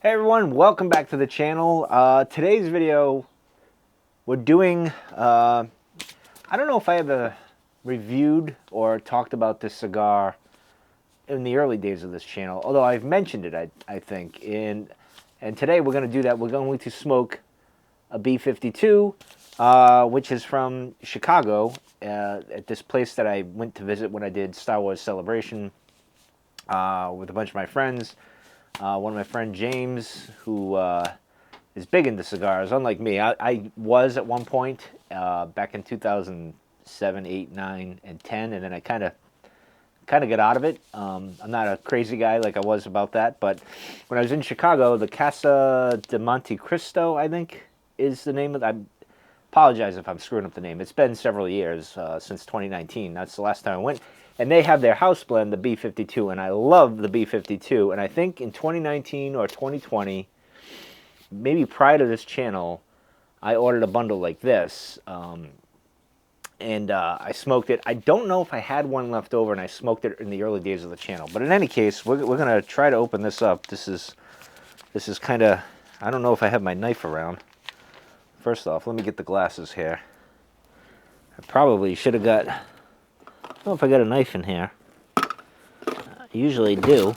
Hey everyone, welcome back to the channel. Today's video, we're doing, I don't know if I ever reviewed or talked about this cigar in the early days of this channel, although I've mentioned it, I think. And today we're going to do that. We're going to smoke a B52, which is from Chicago, at this place that I went to visit when I did Star Wars Celebration with a bunch of my friends. One of my friend James, who is big into cigars, unlike me. I was at one point back in 2007, 8, 9, and 10, and then I kind of got out of it. I'm not a crazy guy like I was about that, but when I was in Chicago, the Casa de Monte Cristo, I think, is the name of. I apologize if I'm screwing up the name. It's been several years since 2019. That's the last time I went. And they have their house blend, the B52, and I love the B52. And I think in 2019 or 2020, maybe prior to this channel, I ordered a bundle like this. And I smoked it. I don't know if I had one left over, and I smoked it in the early days of the channel. But in any case, we're going to try to open this up. This is kind of, I don't know if I have my knife around. First off, let me get the glasses here. I probably should have got, I don't know if I got a knife in here. I usually do.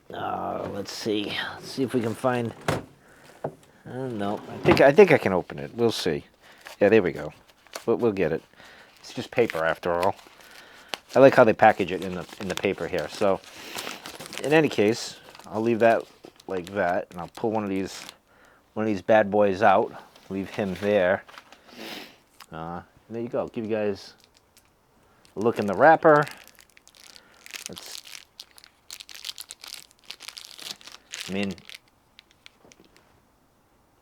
Let's see. Let's see if we can find. No, I think I can open it. We'll see. Yeah, there we go. We'll get it. It's just paper after all. I like how they package it in the paper here. So, in any case, I'll leave that like that, and I'll pull one of these bad boys out. Leave him there. There you go. Give you guys a look in the wrapper.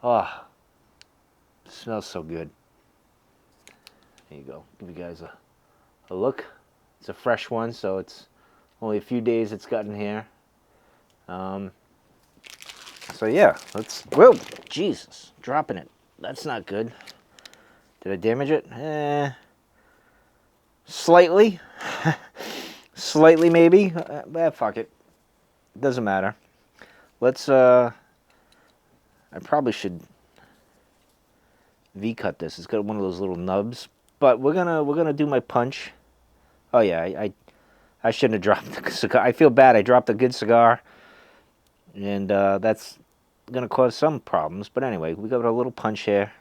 Oh, it smells so good. There you go. Give you guys a look. It's a fresh one, so it's only a few days it's gotten here. So yeah, whoa, Jesus, dropping it. That's not good. Did I damage it? Slightly. Slightly maybe. Fuck it. Doesn't matter. Let's, I probably should V-cut this. It's got one of those little nubs. But we're gonna do my punch. Oh yeah, I shouldn't have dropped the cigar. I feel bad. I dropped a good cigar, and that's gonna cause some problems. But anyway, we got a little punch here.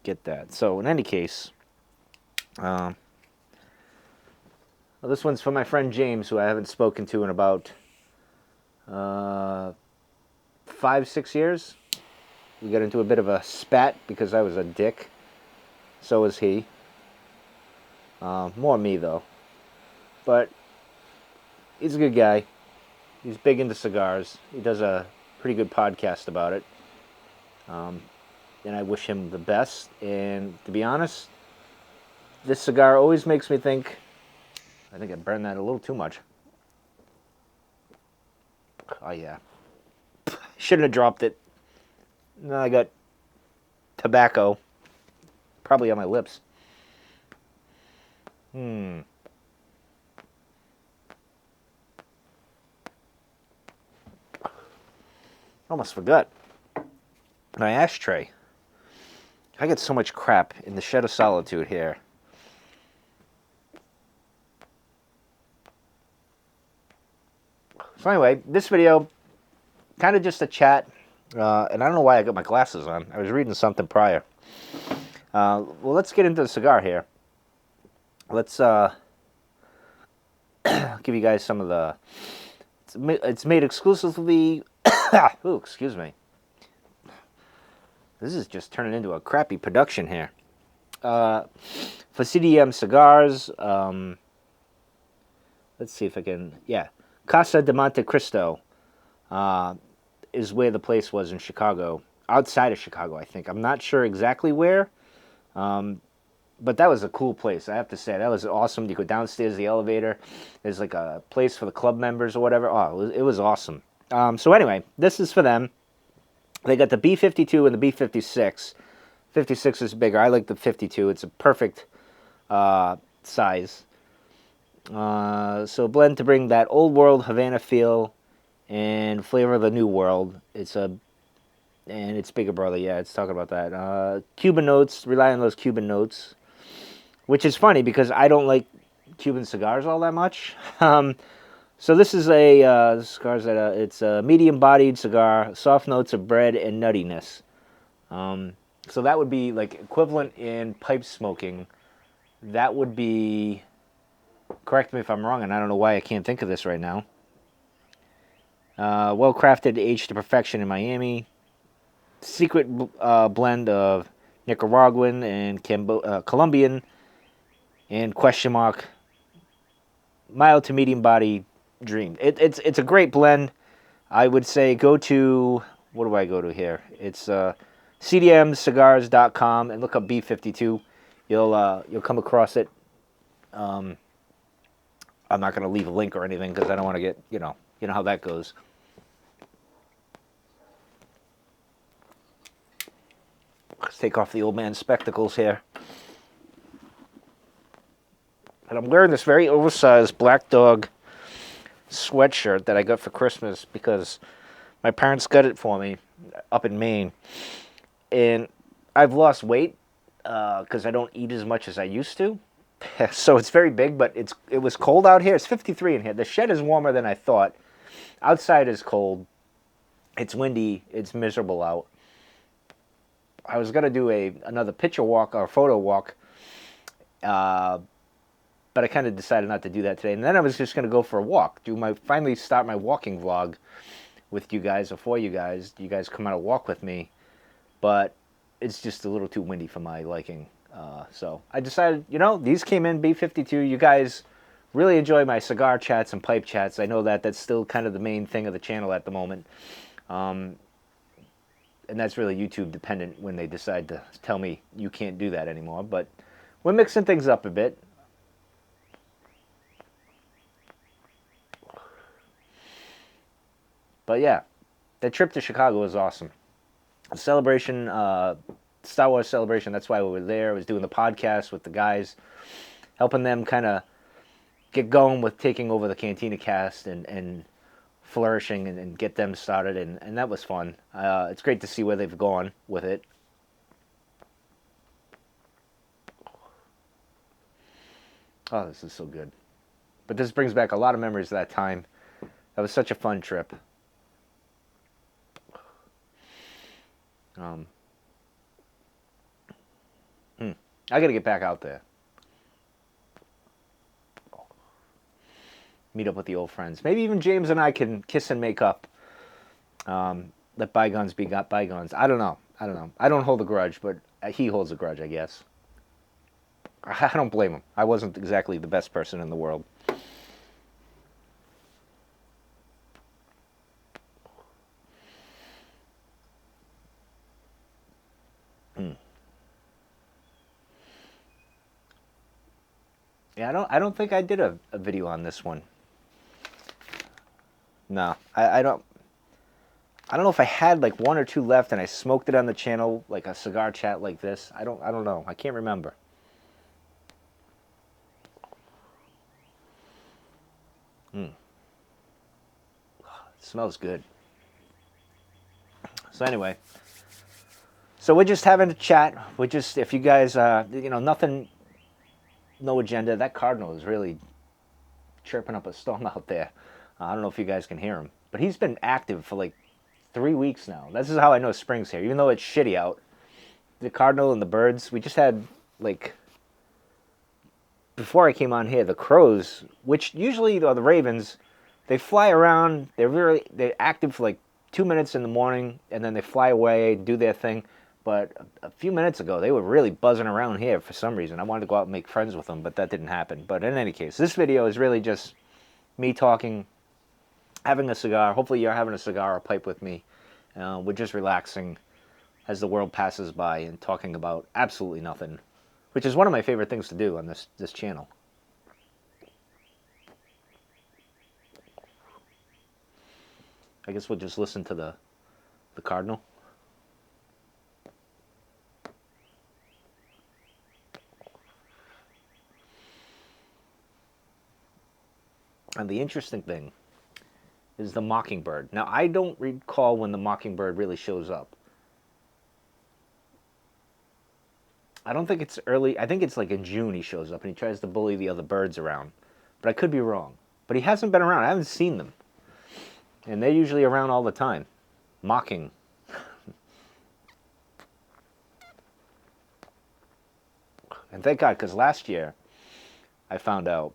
Get that. So in any case, well, this one's for my friend James, who I haven't spoken to in about 5-6 years. We got into a bit of a spat because I was a dick. So was he. More me, though. But he's a good guy. He's big into cigars. He does a pretty good podcast about it. And I wish him the best. And to be honest, this cigar always makes me think, I think I burned that a little too much. Oh, yeah. Shouldn't have dropped it. Now I got tobacco probably on my lips. Almost forgot. My ashtray. I get so much crap in the Shed of Solitude here. So anyway, this video, kind of just a chat. And I don't know why I got my glasses on. I was reading something prior. Well, let's get into the cigar here. Let's give you guys some of the. It's made exclusively. Ooh, excuse me. This is just turning into a crappy production here. For CDM Cigars. Let's see if I can. Yeah, Casa de Monte Cristo. Is where the place was in Chicago, outside of Chicago, I think. I'm not sure exactly where, but that was a cool place, I have to say. That was awesome. You go downstairs the elevator. There's like a place for the club members or whatever. Oh, it was awesome. So anyway, this is for them. They got the B52 and the B56. 56 is bigger. I like the 52. It's a perfect size. So blend to bring that old world Havana feel and flavor of the new world. And it's bigger brother, yeah, it's talking about that. Cuban notes, rely on those Cuban notes, which is funny because I don't like Cuban cigars all that much. So this is it's a medium-bodied cigar, soft notes of bread and nuttiness. So that would be like equivalent in pipe smoking. That would be, correct me if I'm wrong, and I don't know why I can't think of this right now. Well crafted, aged to perfection in Miami. Secret blend of Nicaraguan and Colombian, and question mark mild to medium body dream. It's a great blend. I would say go to, what do I go to here? It's cdmcigars.com and look up B52. You'll come across it. I'm not going to leave a link or anything because I don't want to get, you know how that goes. Let's take off the old man's spectacles here. And I'm wearing this very oversized Black Dog sweatshirt that I got for Christmas because my parents got it for me up in Maine. And I've lost weight because I don't eat as much as I used to. So it's very big, but it was cold out here. It's 53 in here. The shed is warmer than I thought. Outside is cold. It's windy. It's miserable out. I was going to do another picture walk or photo walk, but I kind of decided not to do that today. And then I was just going to go for a walk, finally start my walking vlog with you guys or for you guys. You guys come out and walk with me, but it's just a little too windy for my liking. So I decided, these came in B52. You guys really enjoy my cigar chats and pipe chats. I know that's still kind of the main thing of the channel at the moment. And that's really YouTube dependent when they decide to tell me you can't do that anymore. But we're mixing things up a bit. But yeah, that trip to Chicago was awesome. A celebration, Star Wars celebration, that's why we were there. I was doing the podcast with the guys, helping them kind of get going with taking over the Cantina cast and flourishing and get them started, and that was fun. It's great to see where they've gone with it. Oh, this is so good. But this brings back a lot of memories of that time. That was such a fun trip. I gotta get back out there. Meet up with the old friends. Maybe even James and I can kiss and make up. Let bygones be bygones. I don't know. I don't hold a grudge, but he holds a grudge, I guess. I don't blame him. I wasn't exactly the best person in the world. Yeah, I don't think I did a video on this one. No, I don't know if I had like one or two left and I smoked it on the channel, like a cigar chat like this. I don't know. I can't remember. It smells good. So anyway, so we're just having a chat. We're just, if you guys, nothing, no agenda. That cardinal is really chirping up a storm out there. I don't know if you guys can hear him, but he's been active for like 3 weeks now. This is how I know spring's here, even though it's shitty out. The cardinal and the birds, we just had, like, before I came on here, the crows, which usually are the ravens, they fly around. They're active for like 2 minutes in the morning, and then they fly away, do their thing. But a few minutes ago, they were really buzzing around here for some reason. I wanted to go out and make friends with them, but that didn't happen. But in any case, this video is really just me talking, having a cigar. Hopefully you're having a cigar or a pipe with me. We're just relaxing as the world passes by and talking about absolutely nothing, which is one of my favorite things to do on this channel. I guess we'll just listen to the cardinal. Now, the interesting thing is the mockingbird. Now, I don't recall when the mockingbird really shows up. I don't think it's early. I think it's like in June he shows up and he tries to bully the other birds around. But I could be wrong. But he hasn't been around. I haven't seen them. And they're usually around all the time, mocking. And thank God, because last year I found out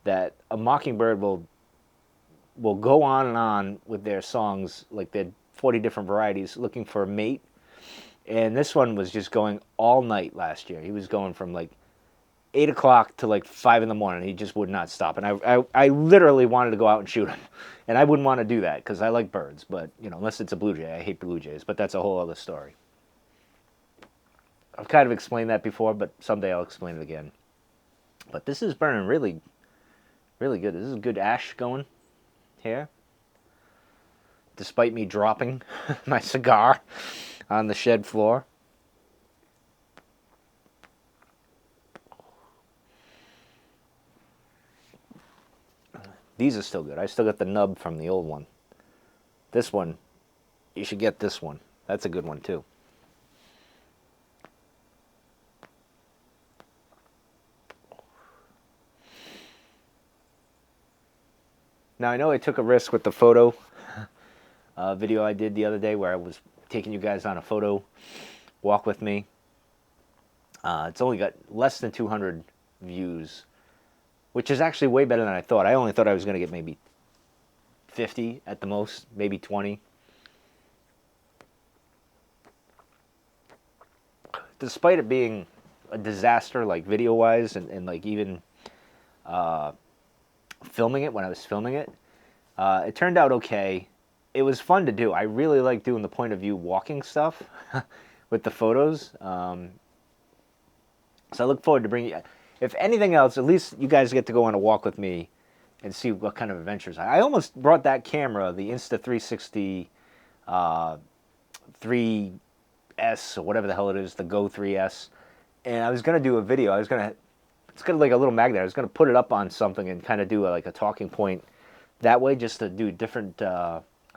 that a mockingbird will go on and on with their songs, like their 40 different varieties, looking for a mate. And this one was just going all night last year. He was going from like 8 o'clock to like 5 in the morning. He just would not stop. And I literally wanted to go out and shoot him. And I wouldn't want to do that because I like birds. But, you know, unless it's a blue jay. I hate blue jays. But that's a whole other story. I've kind of explained that before, but someday I'll explain it again. But this is burning really, really good. This is good ash going here. Despite me dropping my cigar on the shed floor. These are still good. I still got the nub from the old one. This one, you should get this one. That's a good one too. Now, I know I took a risk with the photo video I did the other day where I was taking you guys on a photo walk with me. It's only got less than 200 views, which is actually way better than I thought. I only thought I was going to get maybe 50 at the most, maybe 20. Despite it being a disaster, like video-wise, and like even filming it, when I was filming it, it turned out okay. It was fun to do. I really like doing the point of view walking stuff with the photos. So I look forward to bringing you, if anything else, at least you guys get to go on a walk with me and see what kind of adventures. I almost brought that camera, the Insta360 3S, or whatever the hell it is, the Go 3S, and I was going to do a video. It's got like a little magnet. I was going to put it up on something and kind of do like a talking point that way, just to do a different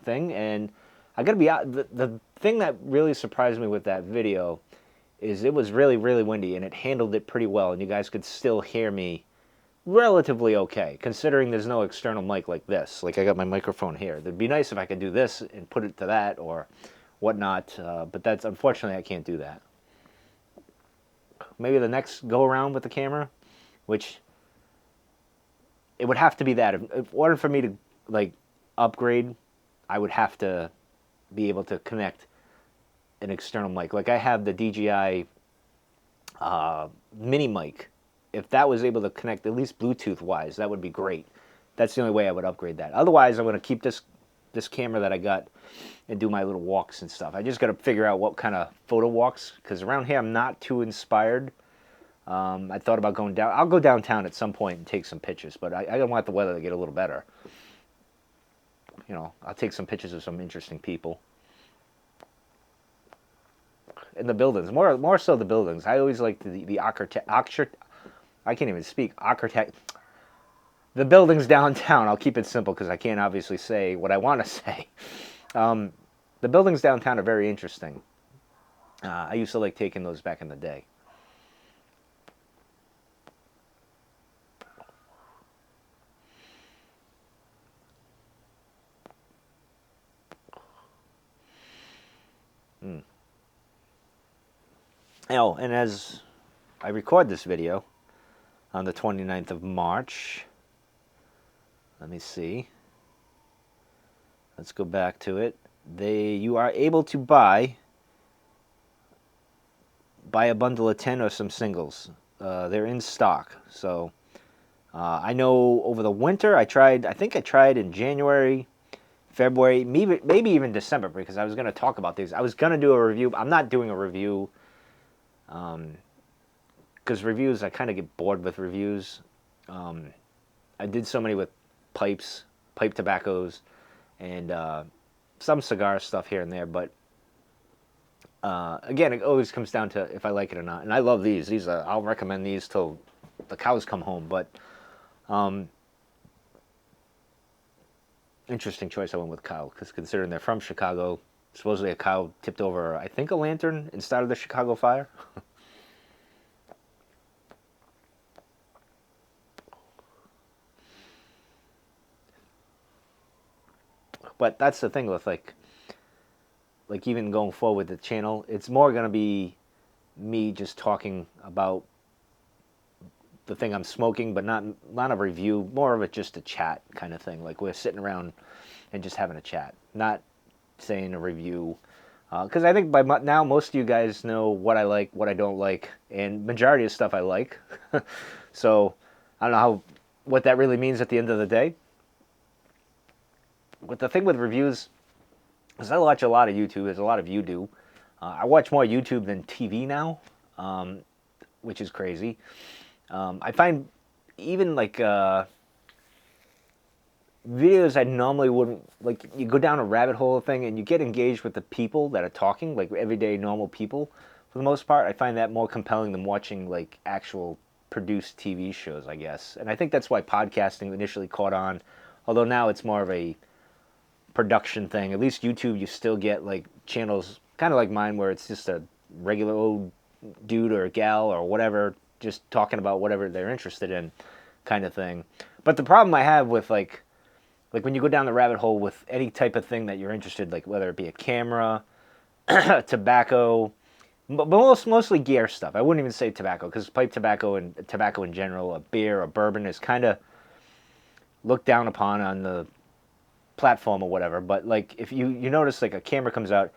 thing. And I got to be out. The thing that really surprised me with that video is it was really, really windy, and it handled it pretty well, and you guys could still hear me relatively okay, considering there's no external mic like this. Like I got my microphone here. It'd be nice if I could do this and put it to that or whatnot, but that's, unfortunately, I can't do that. Maybe the next go around with the camera, which it would have to be that. In order for me to like upgrade, I would have to be able to connect an external mic. Like I have the DJI mini mic. If that was able to connect, at least Bluetooth wise, that would be great. That's the only way I would upgrade that. Otherwise, I'm going to keep this camera that I got and do my little walks and stuff. I just got to figure out what kind of photo walks, because around here I'm not too inspired. I thought about going down. I'll go downtown at some point and take some pictures, but I don't want the weather to get a little better. You know, I'll take some pictures of some interesting people. In the buildings, more so the buildings. I always like the architect. I can't even speak. Architect. The buildings downtown. I'll keep it simple because I can't obviously say what I want to say. The buildings downtown are very interesting. I used to like taking those back in the day. Oh, and as I record this video on the 29th of March, let me see. Let's go back to it. You are able to buy a bundle of 10 or some singles. They're in stock. So I know over the winter I think I tried in January, February, maybe even December, because I was going to talk about these. I was going to do a review. I'm not doing a review because reviews, I kind of get bored with reviews. I did so many with pipe tobaccos, and some cigar stuff here and there, but again, it always comes down to if I like it or not. And I love these. I'll recommend these till the cows come home. But interesting choice. I went with Kyle because considering they're from Chicago, supposedly a cow tipped over, I think, a lantern and started the Chicago fire. But that's the thing with like even going forward with the channel, it's more gonna be me just talking about the thing I'm smoking, but not a review, more of it just a chat kind of thing. Like we're sitting around and just having a chat, not saying a review. Because I think by now most of you guys know what I like, what I don't like, and majority of stuff I like. So I don't know what that really means at the end of the day. But the thing with reviews is I watch a lot of YouTube, as a lot of you do. I watch more YouTube than TV now, which is crazy. I find even like videos I normally wouldn't, like you go down a rabbit hole thing and you get engaged with the people that are talking, like everyday normal people for the most part. I find that more compelling than watching like actual produced TV shows, I guess. And I think that's why podcasting initially caught on, although now it's more of a production thing. At least YouTube, you still get like channels kind of like mine where it's just a regular old dude or gal or whatever just talking about whatever they're interested in kind of thing. But the problem I have with like when you go down the rabbit hole with any type of thing that you're interested, like whether it be a camera, tobacco, but mostly gear stuff. I wouldn't even say tobacco because pipe tobacco and tobacco in general, a beer, a bourbon is kind of looked down upon on the platform or whatever. But like if you notice like a camera comes out,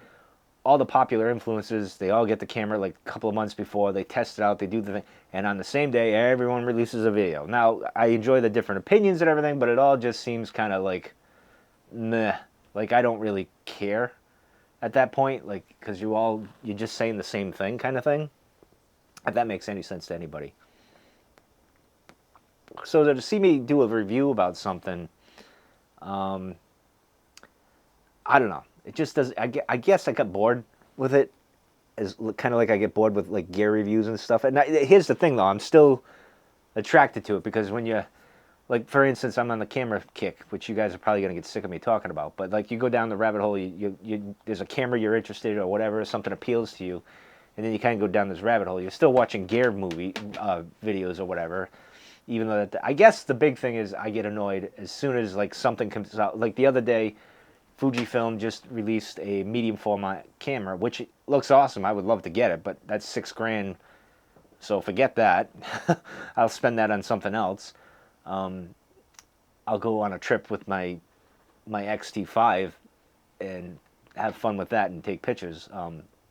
all the popular influencers, they all get the camera like a couple of months before, they test it out, they do the thing, and on the same day everyone releases a video. Now I enjoy the different opinions and everything, but it all just seems kind of like meh. Like I don't really care at that point, like because you're just saying the same thing kind of thing, if that makes any sense to anybody. So to see me do a review about something, um, I don't know. It just does. I guess I got bored with it, as kind of like I get bored with like gear reviews and stuff. And here's the thing, though, I'm still attracted to it because when you, like, for instance, I'm on the camera kick, which you guys are probably gonna get sick of me talking about. But like, you go down the rabbit hole, there's a camera you're interested in or whatever, something appeals to you, and then you kind of go down this rabbit hole. You're still watching gear videos or whatever. Even though I guess the big thing is I get annoyed as soon as like something comes out. Like the other day, Fujifilm just released a medium format camera, which looks awesome. I would love to get it, but that's $6,000, so forget that. I'll spend that on something else. I'll go on a trip with my XT5 and have fun with that and take pictures.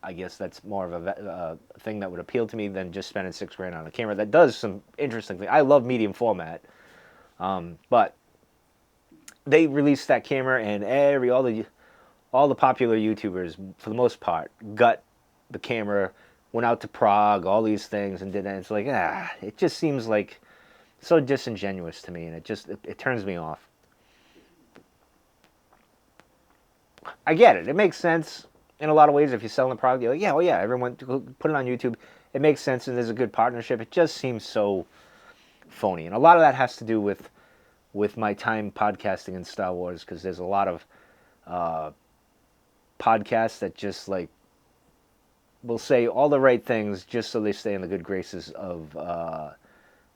I guess that's more of a thing that would appeal to me than just spending $6,000 on a camera that does some interesting things. I love medium format, but they released that camera and all the popular YouTubers for the most part got the camera, went out to Prague, all these things, and did that. It's like it just seems like so disingenuous to me, and it turns me off. I get it. It makes sense in a lot of ways. If you're selling a product, you're like, yeah, well, yeah, everyone put it on YouTube. It makes sense, and there's a good partnership. It just seems so phony, and a lot of that has to do with my time podcasting in Star Wars, because there's a lot of podcasts that just like will say all the right things just so they stay in the good graces of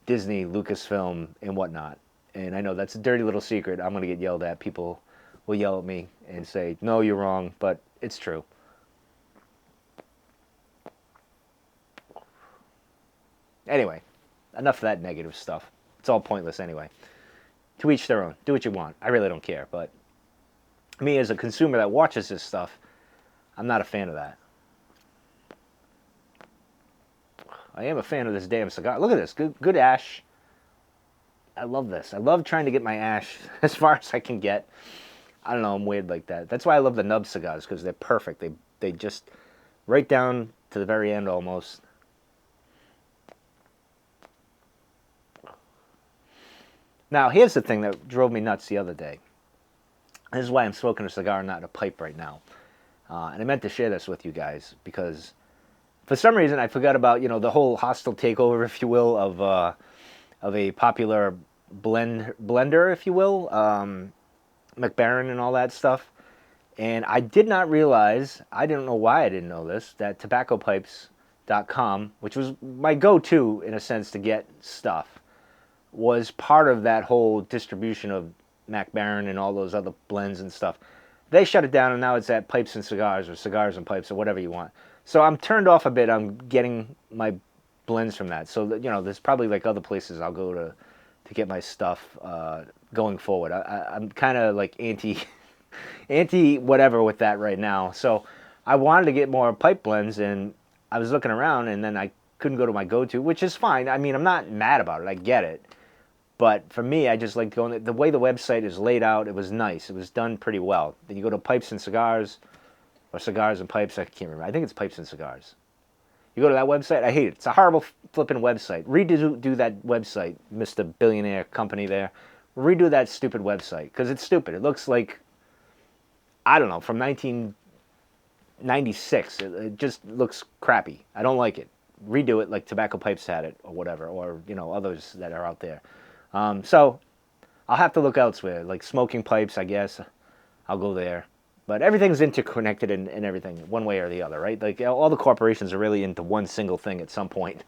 Disney, Lucasfilm, and whatnot. And I know that's a dirty little secret. I'm going to get yelled at. People will yell at me and say, no, you're wrong, but it's true. Anyway, enough of that negative stuff. It's all pointless anyway. To each their own. Do what you want. I really don't care. But me as a consumer that watches this stuff, I'm not a fan of that. I am a fan of this damn cigar. Look at this. Good ash. I love this. I love trying to get my ash as far as I can get. I don't know. I'm weird like that. That's why I love the nub cigars, because they're perfect. They just right down to the very end almost. Now, here's the thing that drove me nuts the other day. This is why I'm smoking a cigar, not a pipe right now. And I meant to share this with you guys because for some reason I forgot about, the whole hostile takeover, if you will, of a popular blender, if you will. McBaron and all that stuff. And I did not realize, I didn't know why I didn't know this, that tobaccopipes.com, which was my go-to in a sense to get stuff, was part of that whole distribution of Mac Baren and all those other blends and stuff. They shut it down, and now it's at Pipes and Cigars, or Cigars and Pipes, or whatever you want. So I'm turned off a bit on getting my blends from that. So that, there's probably like other places I'll go to get my stuff going forward. I'm kind of like anti whatever with that right now. So I wanted to get more pipe blends, and I was looking around, and then I couldn't go to my go-to, which is fine. I mean, I'm not mad about it. I get it. But for me, I just like going, the way the website is laid out, it was nice. It was done pretty well. Then you go to Pipes and Cigars, or Cigars and Pipes, I can't remember. I think it's Pipes and Cigars. You go to that website, I hate it. It's a horrible flipping website. Redo that website, Mr. Billionaire Company there. Redo that stupid website, because it's stupid. It looks like, I don't know, from 1996. It just looks crappy. I don't like it. Redo it like Tobacco Pipes had it, or whatever, or, others that are out there. So I'll have to look elsewhere, like Smoking Pipes, I guess. I'll go there. But everything's interconnected and everything, one way or the other, right? Like, all the corporations are really into one single thing at some point.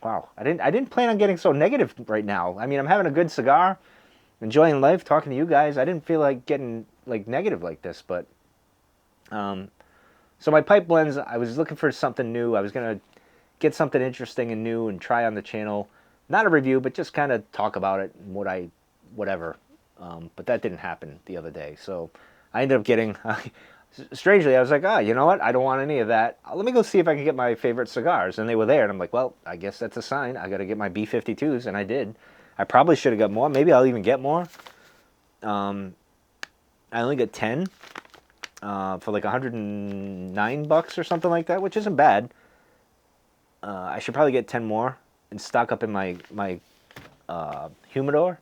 Wow, I didn't plan on getting so negative right now. I mean, I'm having a good cigar, enjoying life, talking to you guys. I didn't feel like getting like negative like this, but so my pipe blends, I was looking for something new. I was gonna get something interesting and new and try on the channel. Not a review, but just kind of talk about it and whatever. But that didn't happen the other day. So I ended up getting, strangely, I was like, you know what? I don't want any of that. Let me go see if I can get my favorite cigars. And they were there. And I'm like, well, I guess that's a sign. I got to get my B52s. And I did. I probably should have got more. Maybe I'll even get more. I only got 10 for like $109 or something like that, which isn't bad. I should probably get 10 more and stock up in my humidor.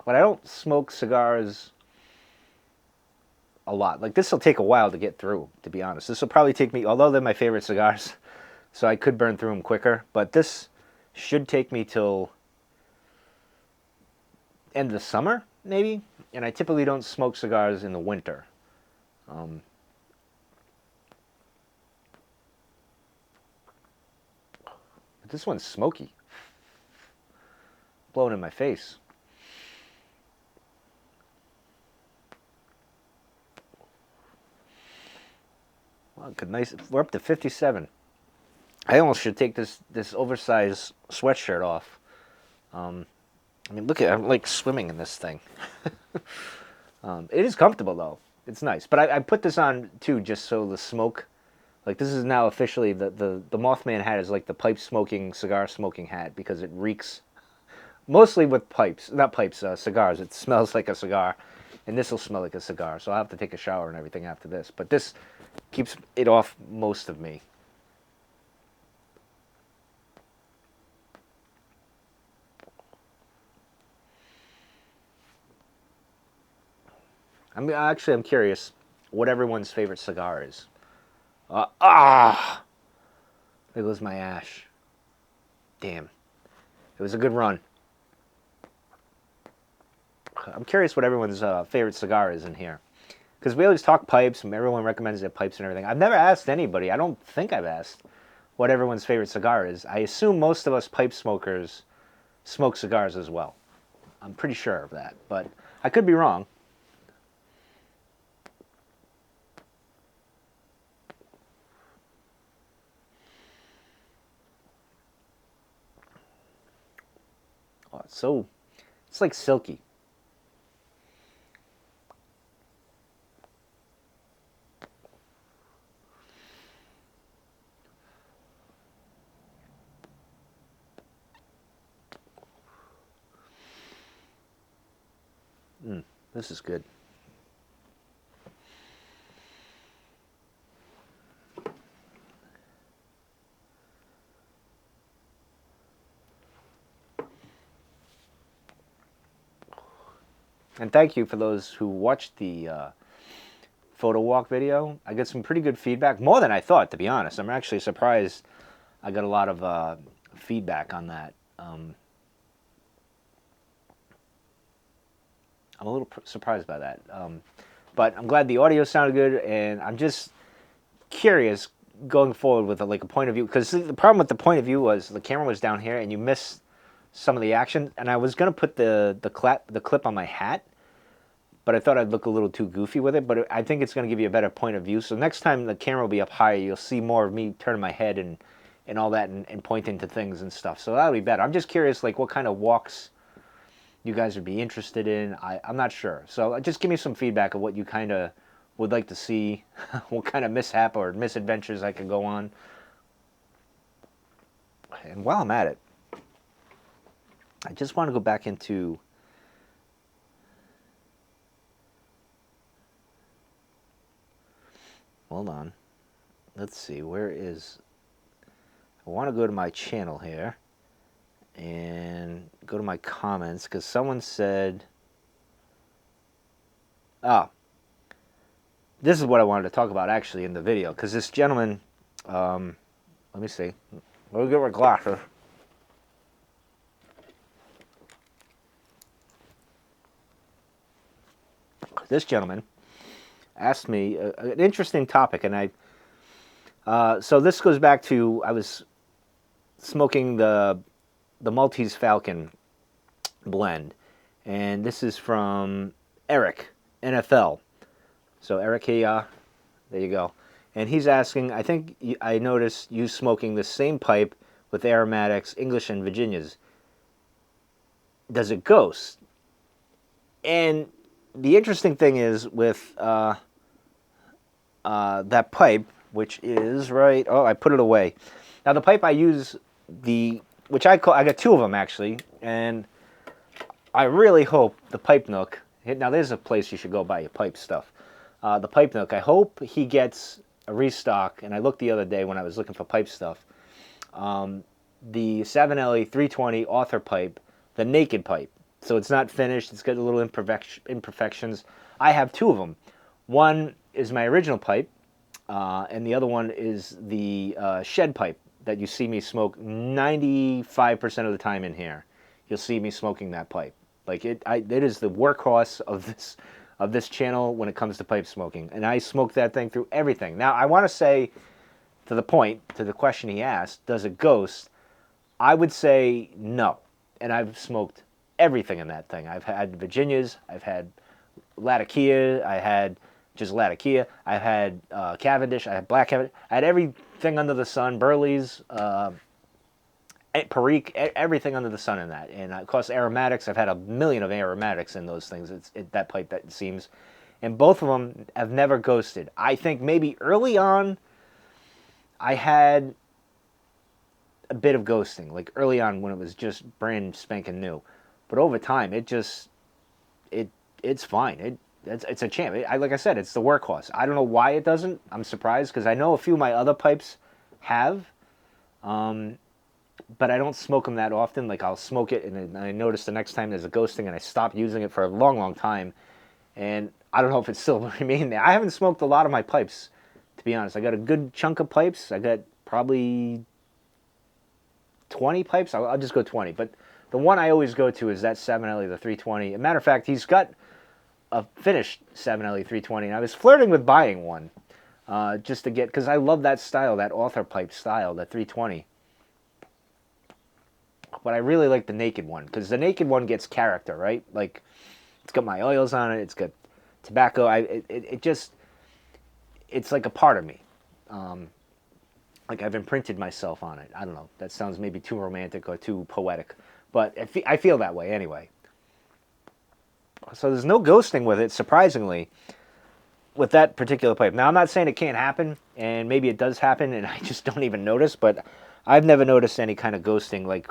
But I don't smoke cigars a lot. Like, this will take a while to get through, to be honest. This will probably take me, although they're my favorite cigars, so I could burn through them quicker. But this should take me till end of the summer, maybe. And I typically don't smoke cigars in the winter. But this one's smoky. Blowing in my face. Well, good, nice. We're up to 57. I almost should take this oversized sweatshirt off. I mean, look at, I'm like swimming in this thing. It is comfortable though. It's nice. But I put this on too, just so the smoke, like, this is now officially the Mothman hat is like the pipe smoking, cigar smoking hat, because it reeks mostly with pipes, not pipes, cigars. It smells like a cigar, and this will smell like a cigar. So I'll have to take a shower and everything after this. But this keeps it off most of me. I'm curious what everyone's favorite cigar is. There goes my ash. Damn. It was a good run. I'm curious what everyone's favorite cigar is in here. Because we always talk pipes, and everyone recommends their pipes and everything. I've never asked anybody. I don't think I've asked what everyone's favorite cigar is. I assume most of us pipe smokers smoke cigars as well. I'm pretty sure of that, but I could be wrong. Oh, it's like silky. This is good. And thank you for those who watched the photo walk video. I got some pretty good feedback, more than I thought, to be honest. I'm actually surprised I got a lot of feedback on that. I'm a little surprised by that. But I'm glad the audio sounded good, and I'm just curious going forward with a point of view, because the problem with the point of view was the camera was down here and you missed some of the action, and I was gonna put the clip on my hat, but I thought I'd look a little too goofy with it. But I think it's gonna give you a better point of view. So next time the camera will be up higher, you'll see more of me turning my head and all that, and pointing to things and stuff. So that'll be better. I'm just curious, like, what kind of walks you guys would be interested in. I'm not sure. So just give me some feedback of what you kind of would like to see, what kind of mishap or misadventures I could go on. And while I'm at it, I just want to go back into hold on. Let's see, where is, I want to go to my channel here and go to my comments, because someone said, oh, this is what I wanted to talk about actually in the video, because this gentleman, let me see, let me get my glasses. This gentleman asked me an interesting topic, and so this goes back to, I was smoking the Maltese Falcon blend, and this is from Eric, NFL. So Eric, there you go. And he's asking, I think I noticed you smoking the same pipe with aromatics, English and Virginias. Does it ghost? And the interesting thing is with that pipe, which is right, oh, I put it away. Now the pipe I use, which I got two of them actually, and I really hope the Pipe Nook, now there's a place you should go buy your pipe stuff. The Pipe Nook, I hope he gets a restock, and I looked the other day when I was looking for pipe stuff. The Savinelli 320 Author pipe, the naked pipe. So it's not finished, it's got little imperfections. I have two of them. One is my original pipe, and the other one is the shed pipe that you see me smoke 95% of the time in here. You'll see me smoking that pipe. Like it is the workhorse of this channel when it comes to pipe smoking, and I smoke that thing through everything. Now I want to say, to the question he asked, does it ghost? I would say no, and I've smoked everything in that thing. I've had Virginias, I've had Latakia, I had just Latakia, I've had Cavendish, I had Black Cavendish, I had everything under the sun, Burley's, Perique, everything under the sun in that. And of course aromatics, I've had a million of aromatics in those things, that pipe, that it seems. And both of them have never ghosted. I think maybe early on I had a bit of ghosting, like early on when it was just brand spanking new. But over time, it's fine. It's a champ. Like I said, it's the workhorse. I don't know why it doesn't. I'm surprised, because I know a few of my other pipes have, but I don't smoke them that often. Like I'll smoke it, and then I notice the next time there's a ghosting, and I stop using it for a long, long time. And I don't know if it's still remaining there. I haven't smoked a lot of my pipes, to be honest. I got a good chunk of pipes. I got probably 20 pipes. I'll just go 20, but the one I always go to is that Savinelli, the 320. As a matter of fact, he's got a finished Savinelli 320, and I was flirting with buying one just to get, because I love that style, that Author pipe style, that 320. But I really like the naked one, because the naked one gets character, right? Like, it's got my oils on it, it's got tobacco. It's like a part of me. Like I've imprinted myself on it. I don't know. That sounds maybe too romantic or too poetic, but I feel that way anyway. So there's no ghosting with it, surprisingly, with that particular pipe. Now, I'm not saying it can't happen, and maybe it does happen, and I just don't even notice, but I've never noticed any kind of ghosting, like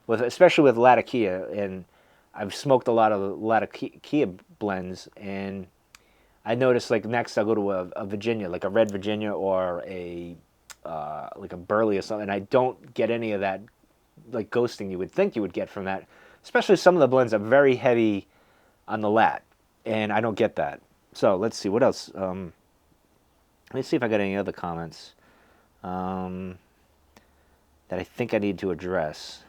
especially with Latakia, and I've smoked a lot of Latakia blends, and I noticed, like, next I'll go to a Virginia, like a red Virginia or like a Burley or something, and I don't get any of that, like, ghosting you would think you would get from that. Especially some of the blends are very heavy on the lat, and I don't get that. So let's see what else. Let me see if I got any other comments. that I think I need to address.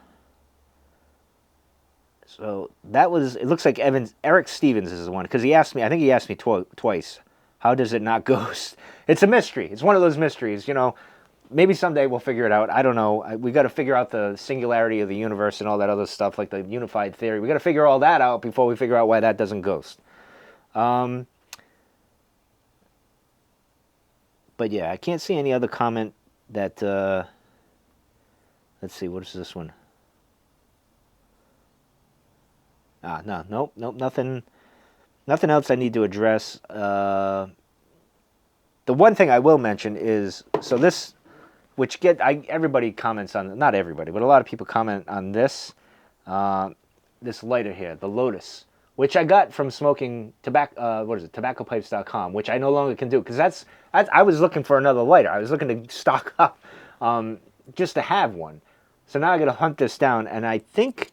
So that was, it looks like Eric Stevens is the one, because he asked me, I think he asked me twice, how does it not ghost? It's a mystery. It's one of those mysteries, you know. Maybe someday we'll figure it out. I don't know. We got to figure out the singularity of the universe and all that other stuff, like the unified theory. We got to figure all that out before we figure out why that doesn't ghost. But yeah, I can't see any other comment that, let's see, what is this one? Nope, nothing else I need to address. The one thing I will mention is, so this, which everybody comments on, not everybody, but a lot of people comment on this, this lighter here, the Lotus, which I got from smoking tobaccopipes.com, which I no longer can do, because I was looking for another lighter. I was looking to stock up just to have one. So now I got to hunt this down, and I think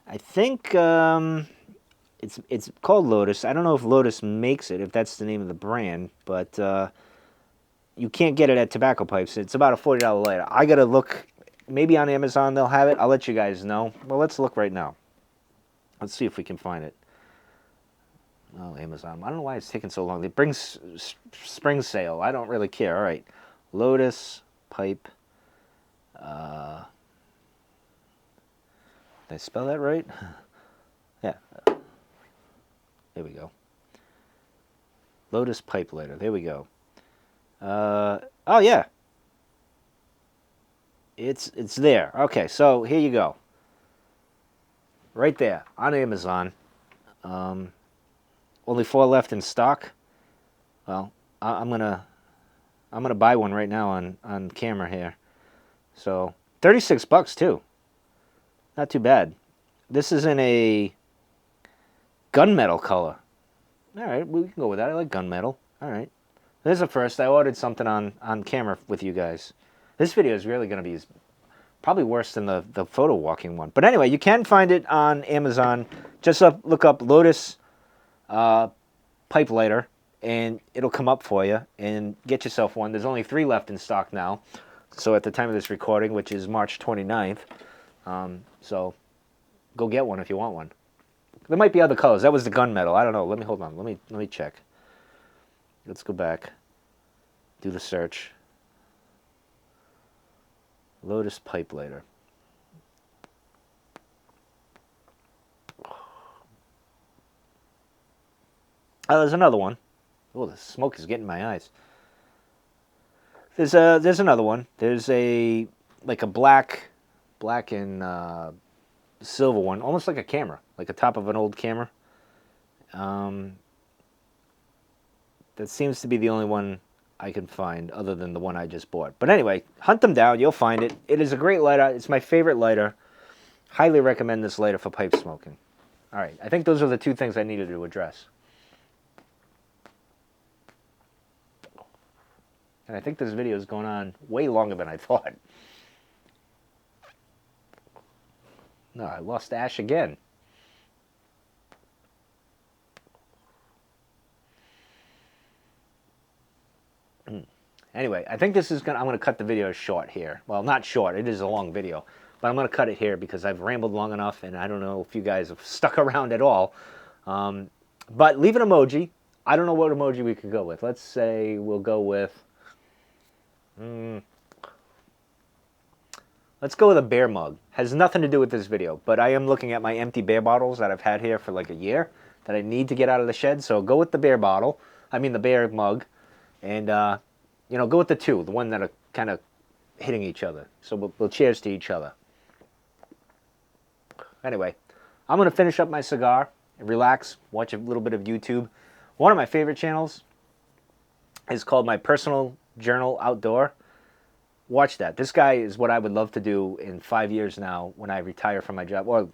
it's called Lotus. I don't know if Lotus makes it, if that's the name of the brand, but you can't get it at Tobacco Pipes. It's about a $40 lighter. I got to look. Maybe on Amazon they'll have it. I'll let you guys know. Well, let's look right now. Let's see if we can find it. Oh, Amazon. I don't know why it's taking so long. It brings spring sale. I don't really care. All right. Lotus pipe. Did I spell that right? Yeah. There we go. Lotus pipe lighter. There we go. Oh yeah. It's there. Okay, so here you go. Right there on Amazon. Only 4 left in stock. Well, I'm gonna buy one right now on camera here. So $36 too. Not too bad. This is in a gunmetal color. All right, we can go with that. I like gunmetal. All right. There's a first. I ordered something on camera with you guys. This video is really going to be probably worse than the photo walking one. But anyway, you can find it on Amazon. Just look up Lotus pipe lighter, and it'll come up for you. And get yourself one. There's only 3 left in stock now. So at the time of this recording, which is March 29th. So go get one if you want one. There might be other colors. That was the gunmetal. I don't know. Hold on. Let me check. Let's go back. Do the search. Lotus pipe lighter. Oh, there's another one. Oh, the smoke is getting in my eyes. There's another one. There's like a black and silver one, almost like a camera, like the top of an old camera. That seems to be the only one I can find other than the one I just bought. But anyway, hunt them down. You'll find it. It is a great lighter. It's my favorite lighter. Highly recommend this lighter for pipe smoking. All right, I think those are the 2 things I needed to address. And I think this video is going on way longer than I thought. No, I lost ash again. Anyway, I think this is I'm going to cut the video short here. Well, not short. It is a long video. But I'm going to cut it here because I've rambled long enough, and I don't know if you guys have stuck around at all. But leave an emoji. I don't know what emoji we could go with. Let's say we'll go with... let's go with a beer mug. Has nothing to do with this video, but I am looking at my empty beer bottles that I've had here for like a year that I need to get out of the shed. So go with the beer bottle. I mean the beer mug. And, you know, go with the 2, the one that are kind of hitting each other. So we'll cheers to each other. Anyway, I'm going to finish up my cigar and relax, watch a little bit of YouTube. One of my favorite channels is called My Personal Journal Outdoor. Watch that. This guy is what I would love to do in 5 years now when I retire from my job, or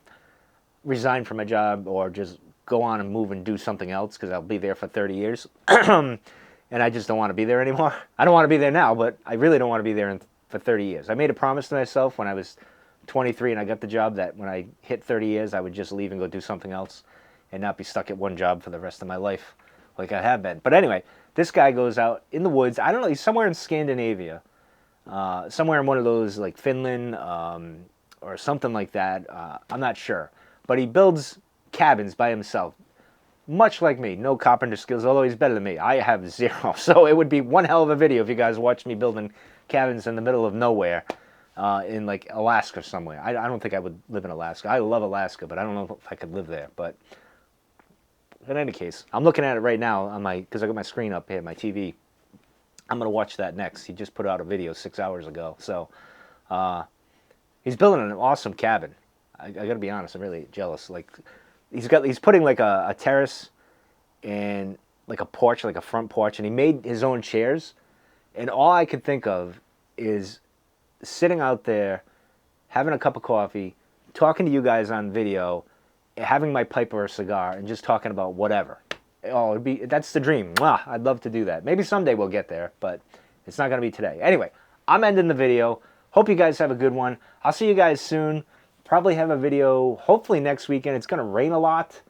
resign from my job, or just go on and move and do something else, because I'll be there for 30 years. And I just don't want to be there anymore. I don't want to be there now, but I really don't want to be there for 30 years. I made a promise to myself when I was 23 and I got the job that when I hit 30 years, I would just leave and go do something else and not be stuck at one job for the rest of my life like I have been. But anyway, this guy goes out in the woods. I don't know. He's somewhere in Scandinavia. somewhere in one of those, like Finland or something like that. I'm not sure. But he builds cabins by himself, much like me. No carpenter skills, although he's better than me. I have zero. So it would be one hell of a video if you guys watched me building cabins in the middle of nowhere in like Alaska somewhere. I don't think I would live in Alaska. I love Alaska, but I don't know if I could live there. But in any case, I'm looking at it right now on my, because I got my screen up here, my TV. I'm going to watch that next. He just put out a video 6 hours ago. So he's building an awesome cabin. I got to be honest, I'm really jealous. Like he's putting like a terrace and like a porch, like a front porch, and he made his own chairs. And all I could think of is sitting out there, having a cup of coffee, talking to you guys on video, having my pipe or a cigar, and just talking about whatever. Oh, that's the dream. Mwah, I'd love to do that. Maybe someday we'll get there, but it's not going to be today. Anyway, I'm ending the video. Hope you guys have a good one. I'll see you guys soon. Probably have a video hopefully next weekend. It's going to rain a lot,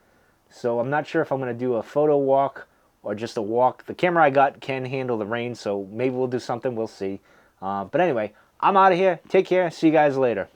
so I'm not sure if I'm going to do a photo walk or just a walk. The camera I got can handle the rain, so maybe we'll do something. We'll see. But anyway, I'm out of here. Take care. See you guys later.